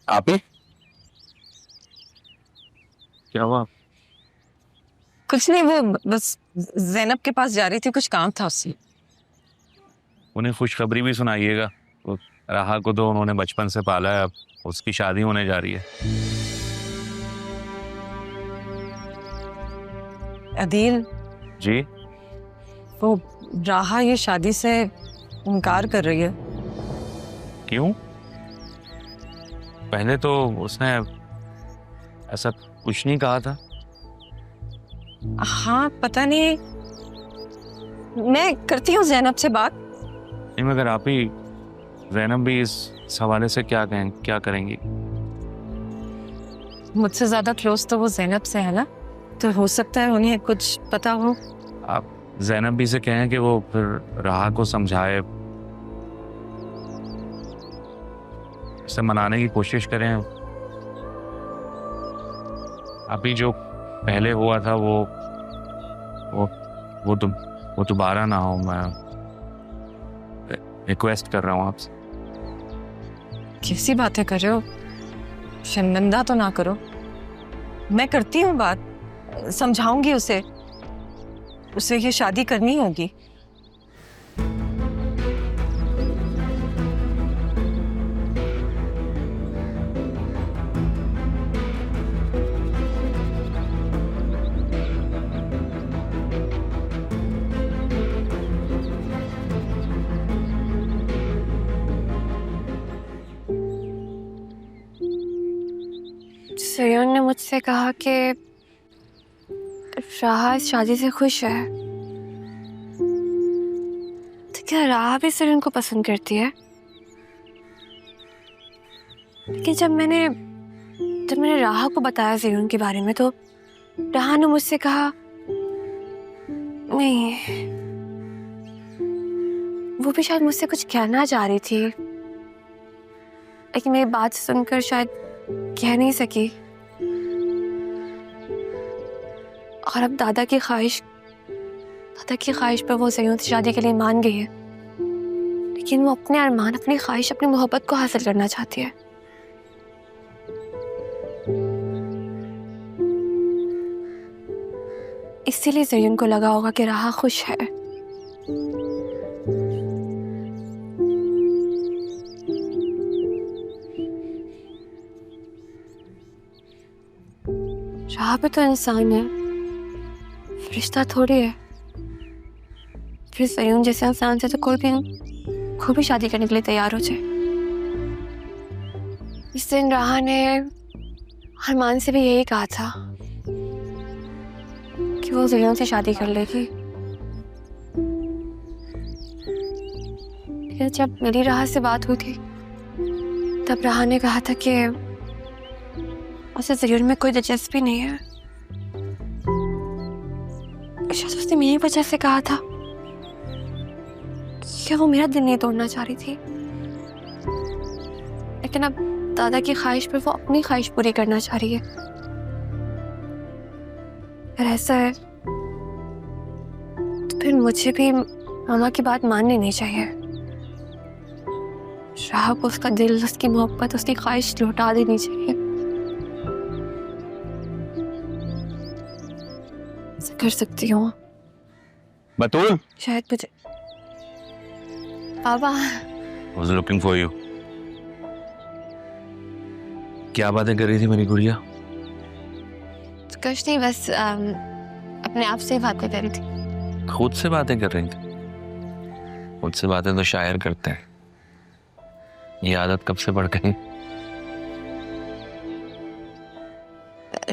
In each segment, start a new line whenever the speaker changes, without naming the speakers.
आप ही क्या हुआ?
कुछ नहीं, वो बस जैनब के पास जा रही थी, कुछ काम था उससे।
उन्हें खुशखबरी भी सुनाइएगा। तो राहा को तो उन्होंने बचपन से पाला है, अब उसकी शादी होने जा रही है।
अदील,
जी?
वो राहा ये शादी से इनकार कर रही है।
क्यों? पहले तो उसने ऐसा कुछ नहीं कहा था।
हाँ पता नहीं, मैं करती हूँ जैनब से बात।
नहीं, मगर आप ही जैनब भी इस हवाले से क्या करेंगी?
मुझसे ज्यादा क्लोज तो वो जैनब से है ना, तो हो सकता है उन्हें कुछ पता हो।
आप जैनब भी से कहें कि वो फिर राहा को समझाए, उसे मनाने की कोशिश करें। अभी जो पहले हुआ था वो वो दोबारा ना हो। मैं रिक्वेस्ट कर रहा हूँ आपसे।
कैसी बातें कर रहे हो, शर्मिंदा तो ना करो। मैं करती हूँ बात, समझाऊंगी उसे ये शादी करनी होगी।
सयोन ने मुझसे कहा कि राहा इस शादी से खुश है। तो क्या राहा भी सयोन को पसंद करती है? लेकिन जब मैंने राहा को बताया सयोन के बारे में, तो राहा ने मुझसे कहा नहीं, वो भी शायद मुझसे कुछ कहना चाह रही थी, लेकिन मेरी बात सुनकर शायद कह नहीं सकी। और अब दादा की ख्वाहिश पर वो सयोन से शादी के लिए मान गई है, लेकिन वो अपने अरमान, अपनी ख्वाहिश, अपनी मोहब्बत को हासिल करना चाहती है। इसीलिए सयोन को लगा होगा कि राहा खुश है। राहा भी तो इंसान है, रिश्ता थोड़ी है। फिर सयोन जैसे इंसान से तो कोई भी शादी करने के लिए तैयार हो जाए। इस दिन राहा ने अरमान से भी यही कहा था कि वो सयोन से शादी कर लेगी। लेकिन जब मेरी राहा से बात हुई थी, तब राहा ने कहा था कि उसे सयोन में कोई दिलचस्पी नहीं है। शायद उसने मेरी वजह से कहा था कि वो मेरा दिल नहीं तोड़ना चाह रही थी, लेकिन अब दादा की ख्वाहिश पे वो अपनी ख्वाहिश पूरी करना चाह रही है। अगर ऐसा है तो फिर मुझे भी मामा की बात मान लेनी चाहिए। राह को उसका दिल, उसकी मोहब्बत, उसकी ख्वाहिश लौटा देनी चाहिए। ऐसा कर सकती हूँ
बतूल,
शायद मुझे। पापा,
I was looking for you। क्या बातें कर रही थी मेरी गुड़िया?
कुछ नहीं, बस अपने आप से बातें कर रही थी।
खुद से बातें कर रही थी? खुद से बातें तो शायर करते हैं, ये आदत कब से बढ़ गई?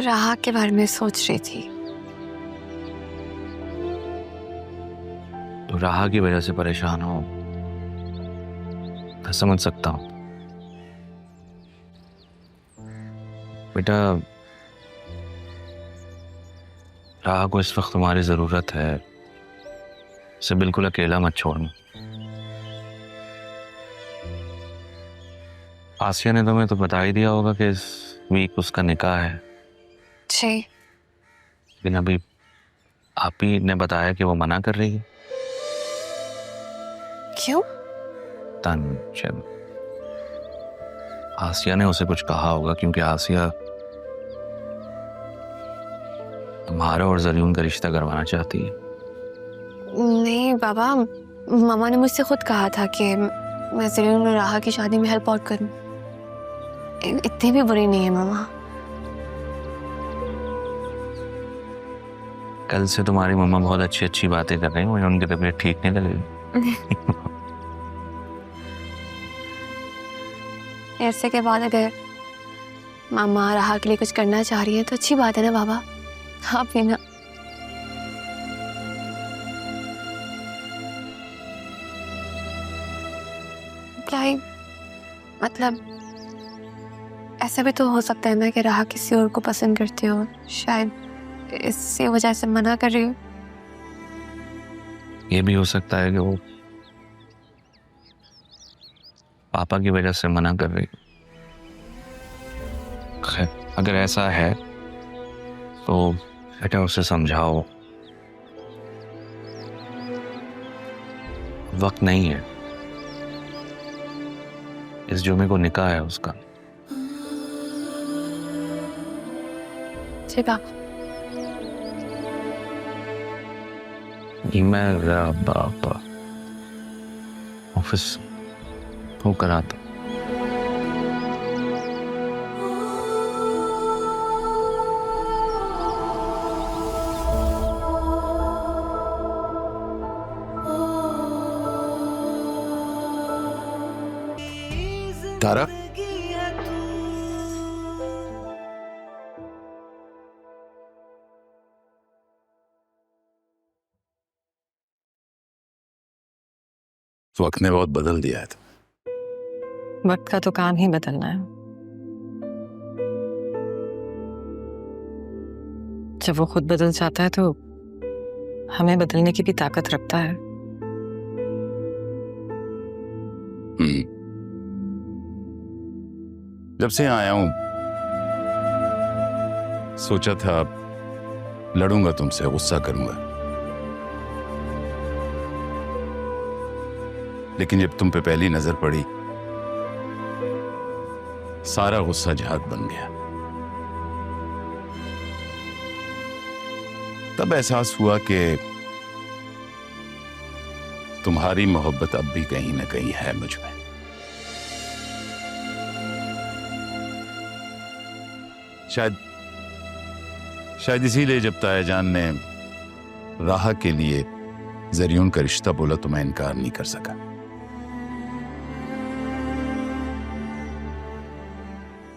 राह के बारे में सोच रही थी।
तो राह की वजह से परेशान हो, मैं समझ सकता हूं। बेटा, राह को इस वक्त तुम्हारी जरूरत है, इसे बिल्कुल अकेला मत छोड़ना। आसिया ने तुम्हें तो बता ही दिया होगा कि इस वीक उसका निकाह है।
जी।
लेकिन अभी आप ही ने बताया कि वो मना कर रही है।
क्यों?
तन, आसिया ने उसे कुछ कहा होगा, क्योंकि आसिया तुम्हारा और जरीन का रिश्ता करवाना चाहती है।
नहीं बाबा, मामा ने मुझसे खुद कहा था कि मैं ज़रीन और राहा की शादी में हेल्प आउट करूं। इतनी भी बुरी नहीं है मामा।
कल से तुम्हारी मम्मा बहुत अच्छी अच्छी बातें कर रही हैं, मुझे उनकी तबीयत ठीक नहीं लग रही।
ऐसे के बाद अगर मामा राहा के लिए कुछ करना चाह रही है तो अच्छी बात है ना बाबा। आप भी ना। क्या ही मतलब, ऐसा भी तो हो सकता है ना कि राहा किसी और को पसंद करते हो, शायद इसी वजह से मना कर रही हो।
ये भी हो सकता है कि वो पापा की वजह से मना कर रही। खैर, अगर ऐसा है तो बेटा उसे समझाओ, वक्त नहीं है, इस जुमे को निकाह है उसका।
जी बाप।
मेरा बाप ऑफिस होकर आता।
तारा, वक्त ने बहुत बदल दिया है।
वक्त का तो काम ही बदलना है। जब वो खुद बदल जाता है तो हमें बदलने की भी ताकत रखता है।
जब से यहाँ आया हूं सोचा था लड़ूंगा तुमसे, गुस्सा करूंगा, लेकिन जब तुम पे पहली नजर पड़ी सारा गुस्सा झाग बन गया। तब एहसास हुआ कि तुम्हारी मोहब्बत अब भी कहीं ना कहीं है मुझ में। शायद इसीलिए जब तायाजान ने राहा के लिए ज़रीन का रिश्ता बोला तो मैं इनकार नहीं कर सका।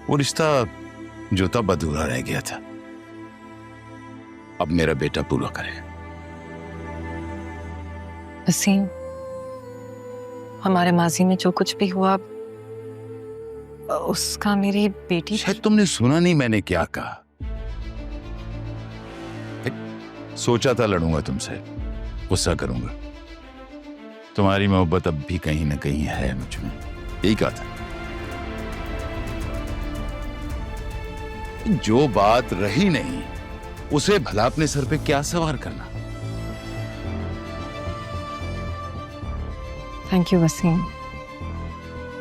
वो रिश्ता जो तब अधूरा रह गया था, अब मेरा बेटा पूरा करेगा।
वसीम, हमारे माजी में जो कुछ भी हुआ उसका मेरी बेटी।
शायद तुमने सुना नहीं मैंने क्या कहा। सोचा था लड़ूंगा तुमसे, गुस्सा करूंगा, तुम्हारी मोहब्बत अब भी कहीं ना कहीं है मुझ में, यही कहा था। जो बात रही नहीं उसे भला अपने सर पे क्या सवार करना।
थैंक यू वसीम,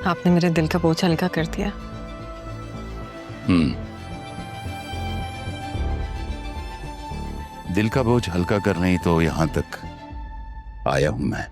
आपने मेरे दिल का बोझ हल्का कर दिया।
दिल का बोझ हल्का करने ही तो यहां तक आया हूं मैं।